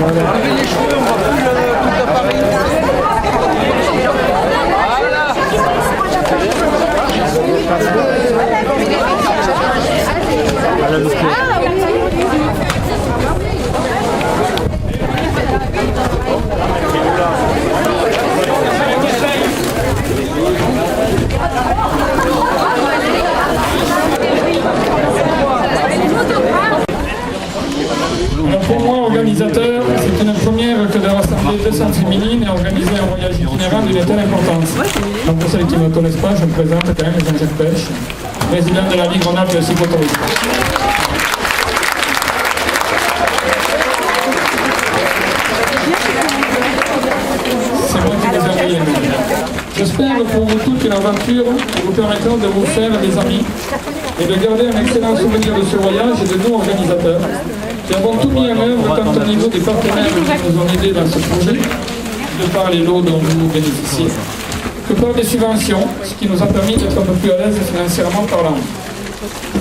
Avec les cheveux, on voit plus tout l'appareil. Pour moi, organisateur, c'est une première que de rassembler 200 féminines et organiser un voyage itinérant d'une telle importance. Donc pour celles qui ne me connaissent pas, je me présente quand même Jean-Jacques Pêche, président de la Ligue Rhône-Alpes de cyclotourisme. C'est moi qui vous ai envoyé le mail. J'espère pour vous toutes que l'aventure vous permettra de vous faire des amis et de garder un excellent souvenir de ce voyage et de nous organisateurs qui avons tout mis en œuvre tant au niveau des partenaires qui nous ont aidés dans ce projet, de par les lots dont vous bénéficiez, que par des subventions, ce qui nous a permis d'être un peu plus à l'aise financièrement parlant.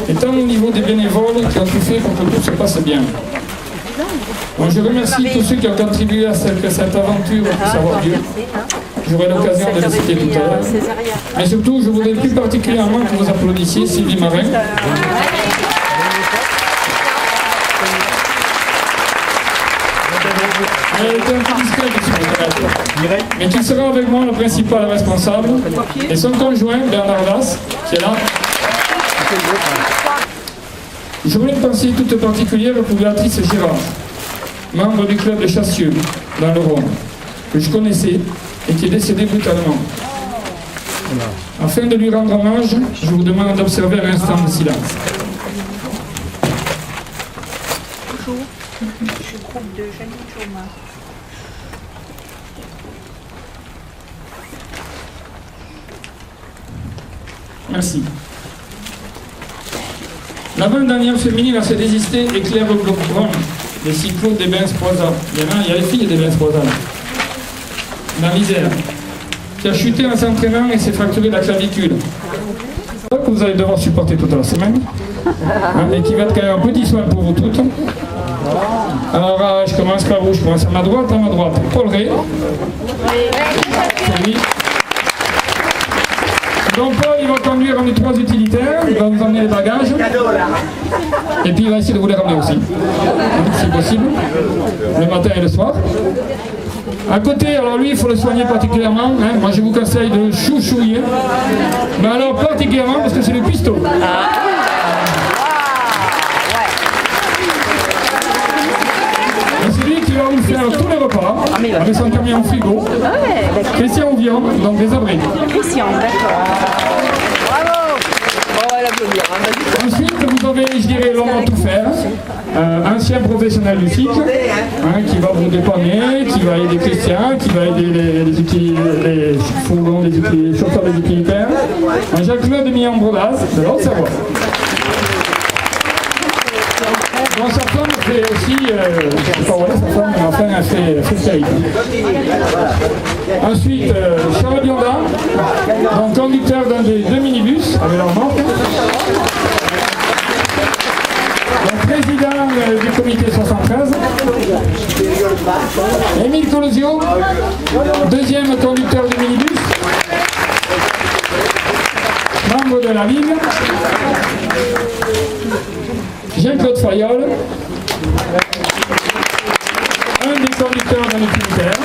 Et tant au niveau des bénévoles qui ont tout fait pour que tout se passe bien. Donc je remercie tous ceux qui ont contribué à ce que cette aventure puisse avoir lieu. J'aurai l'occasion de le citer tout à l'heure. Mais surtout, je voudrais plus particulièrement que vous applaudissiez Sylvie Marin. Elle était un peu discrète sur le mais qui sera avec moi le principal responsable, et son conjoint Bernard Das, qui est là. Je voulais une pensée toute particulière pour Béatrice Girard, membre du club de Chassieux, dans le Rhône, que je connaissais et qui est décédée brutalement. Afin de lui rendre hommage, je vous demande d'observer un instant de silence. Merci. L'avant-dernière féminine à se désister est Claire Bloch-Brun, des cyclos des Bains-Sproisa. Il y a les filles des Bains-Sproisa, dans l'Isère, qui a chuté en s'entraînant et s'est fracturé la clavicule. Que vous allez devoir supporter toute la semaine, et qui va être quand même un petit soin pour vous toutes. Alors, je commence par vous, je commence à ma droite, Paul Ray. C'est lui. Donc Paul, il va conduire en 3 utilitaires, il va vous emmener les bagages, et puis il va essayer de vous les ramener aussi, si possible, le matin et le soir. À côté, alors lui, il faut le soigner particulièrement, hein. Moi je vous conseille de chouchouiller, mais alors particulièrement parce que c'est le cuistot. C'est lui qui va vous faire tous les repas, avec son camion frigo. Christian Ouvion, donc des abris. Christian, d'accord. Bravo. Oh, elle applaudir. Ensuite, vous avez, je dirais, l'homme à tout faire, ancien professionnel du cycle, hein, qui va vous dépanner, qui va aider Christian, qui va aider les fourgons, les chauffeurs des utilitaires. Jacques-Claude Millon-Brodas, de l'Haute-Savoie. Bon, sa femme fait aussi, je ne sais pas où elle est sa femme, mais enfin elle fait terrible. Ensuite, Charles Bionda, donc conducteur d'un des 2 minibus avec leur remorque. Donc président du comité 73. Émile Colosio, 2e conducteur du minibus. Membre de la Ligue. Jean-Claude Fayol, un des conducteurs d'un utilitaire,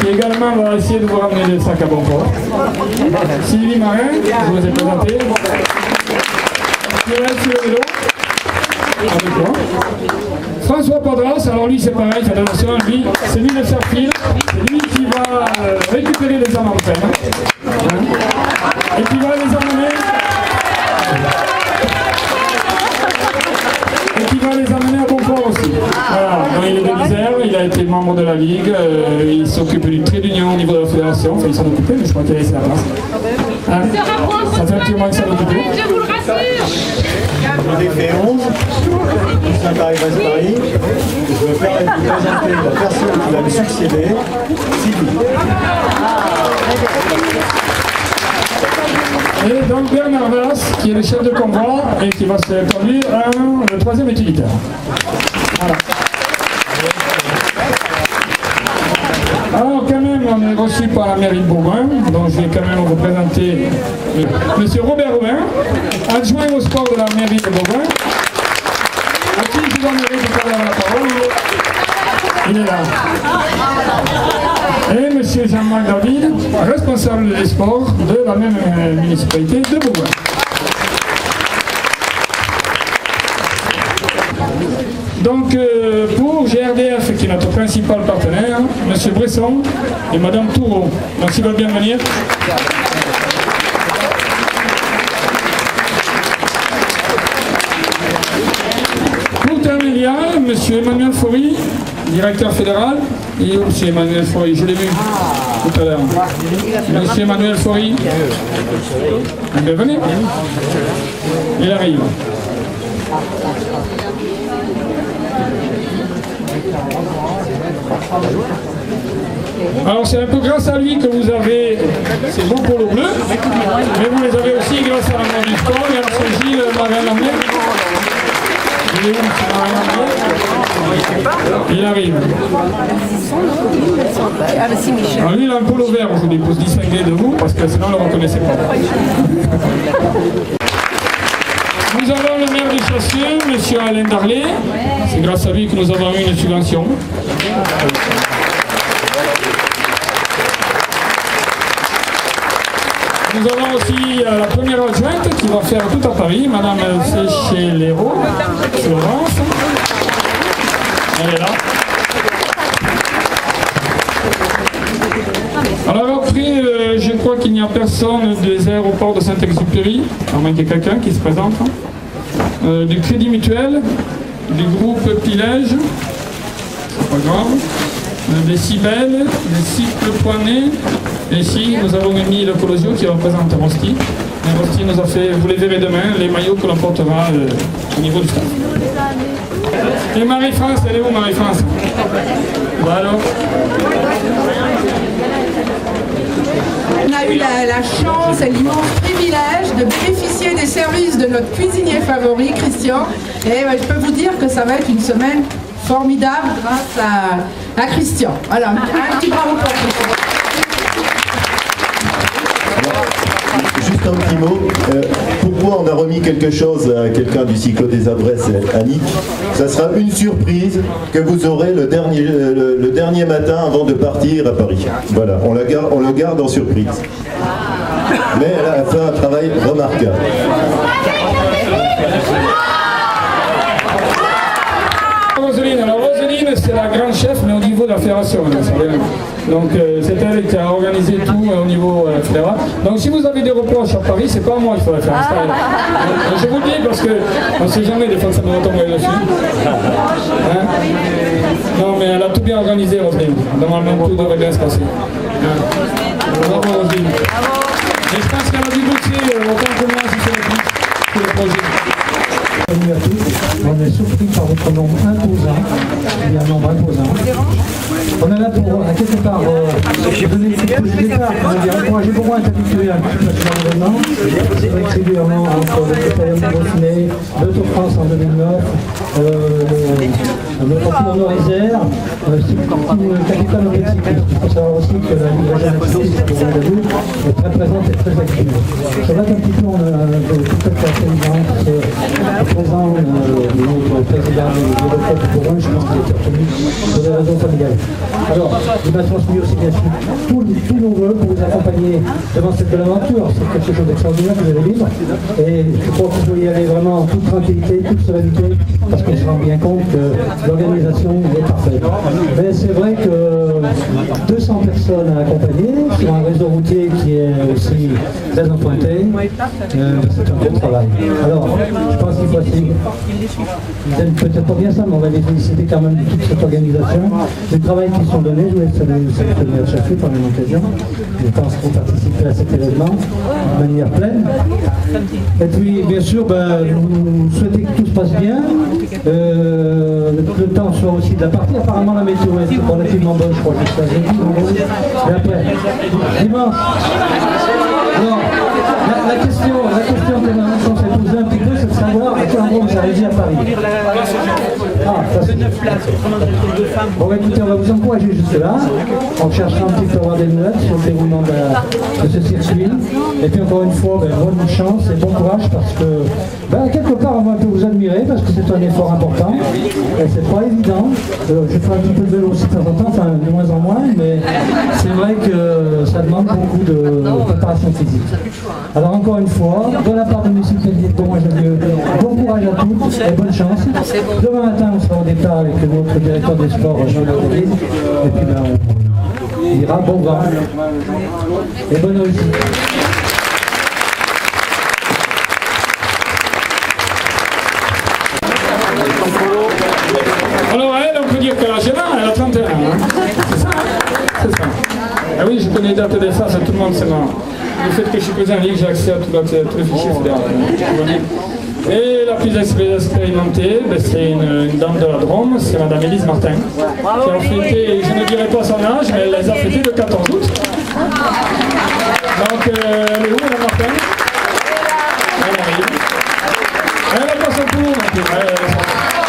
qui également va essayer de vous ramener des sacs à bon port. Sylvie Marin, je vous ai présenté. Qui reste sur le vélo, avec moi. François Padras, alors lui c'est pareil, faites attention, lui, c'est lui le serre-fil, c'est lui qui va récupérer les âmes en peine. Hein, et qui va les emmener. À bon port aussi. Voilà. Donc, il est de l'Isère, il a été membre de la Ligue, il s'occupe du trait d'union au niveau de la fédération, enfin il s'en occupait, mais je crois qu'il a laissé la place. Hein, ça fait un petit moment que ça l'occupe. Je vous le rassure. J'en ai fait 11, Saint-Paris-Paris. Je me permets de vous présenter la personne qui va me succéder, Sylvie. Et donc Bernard Das, qui est le chef de convoi et qui va se conduire le 3e utilitaire. Voilà. reçu par la mairie de Bourgoin, donc je vais quand même vous présenter Monsieur Robert Robin, adjoint au sport de la mairie de Bourgoin, à qui je donnerai tout à l'heure la parole. Il est là. Et Monsieur Jean-Marc David, responsable des sports de la même municipalité de Bourgoin. Donc pour GRDF, qui est notre principal partenaire, M. Bresson et Mme Toureau. Donc s'ils veulent bien venir. Pour terminer, il y a M. Emmanuel Faury, directeur fédéral. Et où M. Emmanuel Faury? Je l'ai vu tout à l'heure. M. Emmanuel Faury. Venez. Il arrive. Alors c'est un peu grâce à lui que vous avez ces beaux polos bleus, mais vous les avez aussi grâce à la main du sport et à ce Gilles Marin-Lamblay. Il est où, M. Marin-Lamblay? Il arrive. Alors lui il a un polo vert aujourd'hui pour se distinguer de vous, parce que sinon on ne le reconnaissait pas. Nous avons le maire de Chassieux, M. Alain Darlé. C'est grâce à lui que nous avons eu une subvention. Nous avons aussi la première adjointe qui va faire tout à Paris, Madame Séché-Léraud, Florence. Elle est là. Alors après, je crois qu'il n'y a personne des aéroports de Saint-Exupéry, à moins qu'il y ait quelqu'un qui se présente. Du Crédit Mutuel, du groupe Pilège, c'est pas grave, des Cibelles, des Cycles Poinet, et ici nous avons mis le Colosio qui représente Rosti. Et Rosti nous a fait, vous les verrez demain, les maillots que l'on portera au niveau du staff. Et Marie-France, elle est où Marie-France? Voilà. On a eu la chance et l'immense privilège de bénéficier des services de notre cuisinier favori, Christian. Et je peux vous dire que ça va être une semaine formidable grâce à Christian. Voilà, un petit bravo pour Christian. Juste un petit mot, pourquoi on a remis quelque chose à quelqu'un du cyclo des adresses, Annick? Ça sera une surprise que vous aurez le dernier matin avant de partir à Paris. Voilà, on le garde en surprise. Mais elle a fait un travail remarquable. Roseline, alors Roseline c'est la grande chef mais au niveau de la fédération. Donc c'est elle qui a organisé tout au niveau fédéral. Donc si vous avez des reproches à Paris, c'est pas moi qu'il faudrait faire. Je vous le dis parce qu'on ne sait jamais des fois que ça nous retombe dessus. Hein? Non mais elle a tout bien organisé Roseline. Normalement tout devrait bien se passer. Hein? Bravo Roseline. Et je pense qu'elle a dû bosser autant que moi si c'est le projet. Bienvenue à tous. On est surpris par votre nombre imposant. Il y a un nombre imposant. On est là pour, quelque part, donner une petite couche d'écart, encourager beaucoup à s'habituer un petit peu à ce événement. C'est vrai que régulièrement, entre le Critérium de Brociné, le Tour de France en 2009, le Tour de Isère, c'est une capitale cycliste. Il faut savoir aussi que la Ligue régionale cycliste est très présente et très active. C'est vrai qu'un petit peu, on a toute cette intelligence présent notre président de l'Europe pour un, je pense qu'il est retenu pour des raisons familiales. Alors, il m'a transmis aussi bien sûr tous nos voeux pour vous accompagner devant cette belle aventure. C'est quelque chose d'extraordinaire que vous allez vivre. Et je crois que vous pouvez y aller vraiment en toute tranquillité, toute sérénité, parce qu'on se rend bien compte que l'organisation est parfaite. Mais c'est vrai que 200 personnes à accompagner sur un réseau routier qui est aussi très emprunté, c'est un bon travail. Alors, je pense qu'il faut essayer, vous n'aimez peut-être pas bien ça, mais on va les féliciter quand même de toute cette organisation, du travail qu'ils sont donnés. Je voulais saluer le secrétaire de Chassieux par la même occasion. Je pense qu'on participer à cet événement de manière pleine. Et puis, bien sûr, nous souhaitons que tout se passe bien. Le temps soit aussi de la partie. Apparemment, la météo est relativement bonne, je crois, jusqu'à jeudi. Et après, dimanche. Alors, la question que nous avons posée un petit peu, c'est de savoir à qu'en gros vous arrivez à Paris. Ah, ça c'est 9 places. Bon, écoutez, on va vous encourager juste là. On cherchera un petit peu à avoir des nouvelles sur le déroulement de ce circuit. Et puis encore une fois, bonne chance et bon courage parce que quelque part on va un peu vous admirer parce que c'est un effort important. Et c'est pas évident. Je fais un petit peu de vélo aussi de temps en temps, enfin de moins en moins, mais c'est vrai que ça demande beaucoup de préparation physique. Alors encore une fois, de la part de M. Pellier, bon courage à tous et bonne chance. Demain matin, on sera au départ avec notre directeur des sports, Jean-Luc Pellier, et puis on ira bon vent et bonne réussite. Alors elle, on peut dire qu'elle a l'âge elle a 31 ans. Hein. C'est ça, c'est ça. Ah oui, je connais les dates de ça, tout le monde, c'est marrant. Le fait que je suis posé en ligne, j'ai accès à tous les fichiers fédéraux. Et la plus expérimentée, c'est une dame de la Drôme, c'est Madame Élise Martin, qui a fêté, je ne dirai pas son âge, mais elle les a fêtés le 14 août. Donc, elle est où, Madame Martin? Elle arrive. Elle n'a pas son tour,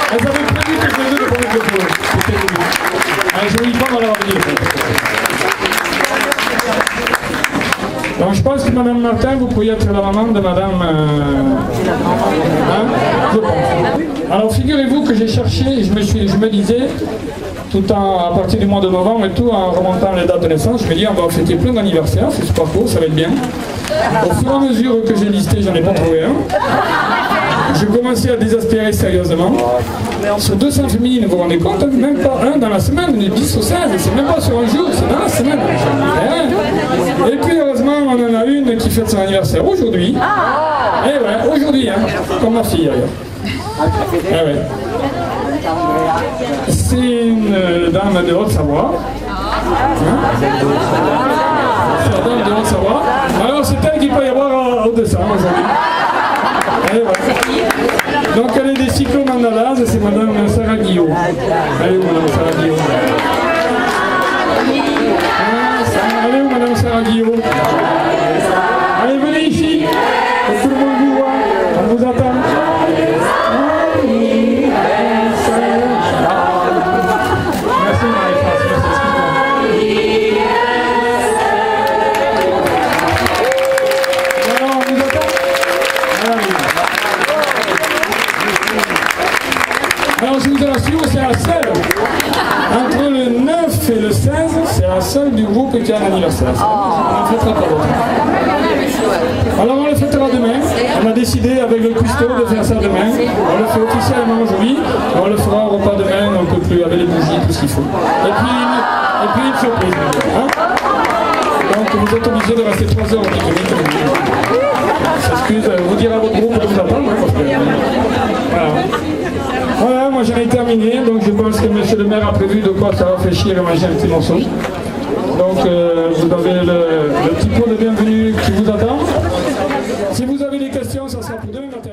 elles avaient prévu toutes les deux de prendre le tour. C'était le but. Un joli femme à leur venir. Donc je pense que Madame Martin, vous pourriez être la maman de Madame... je pense. Alors figurez-vous que j'ai cherché, je me disais, tout à partir du mois de novembre et tout, en remontant les dates de naissance, je me dis on va fêter plein d'anniversaires, c'est super court, ça va être bien. Au fur et à mesure que j'ai listé, j'en ai pas trouvé un. Je commençais à désespérer sérieusement. Sur 200 féminines, vous vous rendez compte, même pas un dans la semaine, on est 10 ou 16, c'est même pas sur un jour, c'est dans la semaine. Et puis heureusement, on en a une qui fête son anniversaire aujourd'hui. Et ouais, aujourd'hui, hein, comme ma fille d'ailleurs. Eh ouais. C'est une dame de Haute-Savoie. Hein? C'est la dame de Haute-Savoie. Alors c'est elle qu'il peut y avoir au-dessus aujourd'hui. Et ouais. Donc elle est des cyclo-mandalases, c'est Madame Sarah Guillaume. Elle est où Madame Sarah Guillaume? Elle est où Madame Sarah Guillaume? Allez, venez ici, que tout le monde vous voit, on vous attend. Merci Marie-France, merci, alors, on vous attend? Alors je vous assure, c'est la seule. Entre le 9 et le 16, c'est la seule du groupe qui a un anniversaire. On ne fêtera pas d'autre. Alors on le fêtera demain. On a décidé avec le cuistot de faire ça demain. On le fait officiellement aujourd'hui. On le fera au repas demain, un peu plus avec les bougies, tout ce qu'il faut. Et puis une surprise. Hein? Donc vous êtes obligés de rester 3 heures au pique-nique. Excuse, vous direz à votre groupe de vous attendre. Parce que, voilà. Voilà, moi j'en ai terminé, donc je pense que monsieur le maire a prévu de quoi ça va réfléchir et manger un petit morceau. Donc vous avez le petit pot de bienvenue qui vous attend. Si vous avez des questions, ça sera pour demain matin.